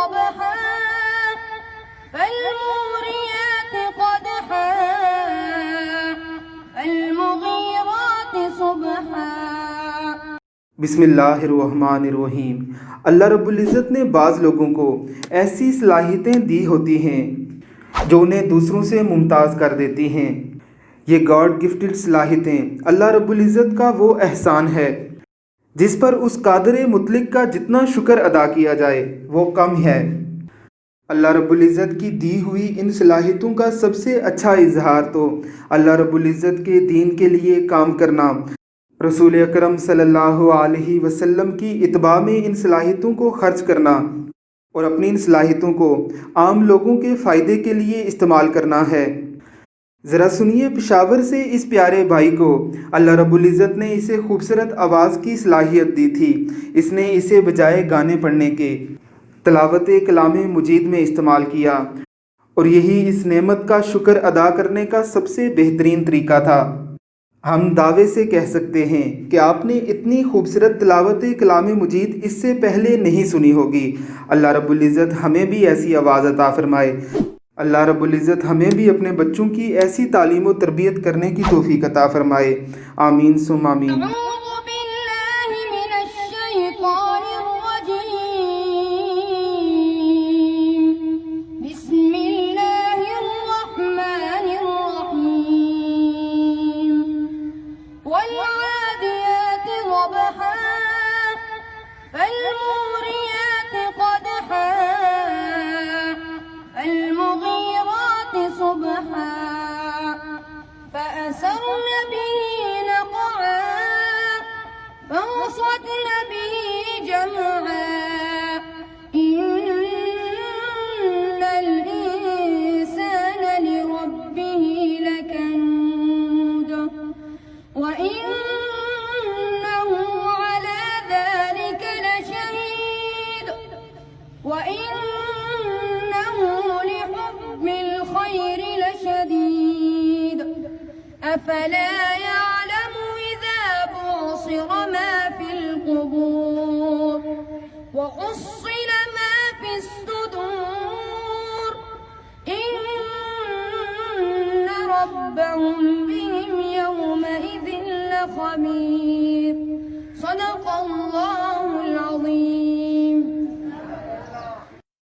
ضبحا فالموريات قدحا فالمغيرات صبحा। बिस्मिल्लाहिर्रहमानिर्रहीम। अल्लाह रब्बुल इज़्ज़त ने बाज़ लोगों को ऐसी सलाहियतें दी होती हैं जो उन्हें दूसरों से मुमताज़ कर देती हैं। ये गॉड गिफ्टेड सलाहियतें अल्लाह रब्बुल इज़्ज़त का वो एहसान है जिस पर उस कादिर मुतलक का जितना शुक्र अदा किया जाए वो कम है। अल्लाह रब्बुल इज़्ज़त की दी हुई इन सलाहियतों का सबसे अच्छा इजहार तो अल्लाह रब्बुल इज़्ज़त के दीन के लिए काम करना, रसूल अकरम सल्लल्लाहु अलैहि वसल्लम की इत्बा में इन सलाहियतों को खर्च करना और अपनी इन सलाहियतों को आम लोगों के फ़ायदे के लिए इस्तेमाल करना है। ज़रा सुनिए पेशावर से इस प्यारे भाई को अल्लाह रब्बुल इज़्ज़त ने इसे खूबसूरत आवाज़ की सलाहियत दी थी। इसने इसे बजाय गाने पढ़ने के तिलावत कलाम मुजीद में इस्तेमाल किया और यही इस नेमत का शुक्र अदा करने का सबसे बेहतरीन तरीका था। हम दावे से कह सकते हैं कि आपने इतनी खूबसूरत तिलावत कलाम मुजीद इससे पहले नहीं सुनी होगी। अल्लाह रब्बुल इज़्ज़त हमें भी ऐसी आवाज़ अता फ़रमाए। अल्लाह रब्बुल इज़्ज़त हमें भी अपने बच्चों की ऐसी तालीम और तरबियत करने की तौफ़ीक़ अता फ़रमाए। आमीन सुम आमीन। فأثرن به نقعا فوسطن به جمعا إن الإنسان لربه لكنود وإنه على ذلك لشهيد وإنه لحب الخير لشديد أفلا يعلم إذا بعصر ما في القبور وحصل ما في الصدور إن ربهم بهم يومئذ لخبير صدق الله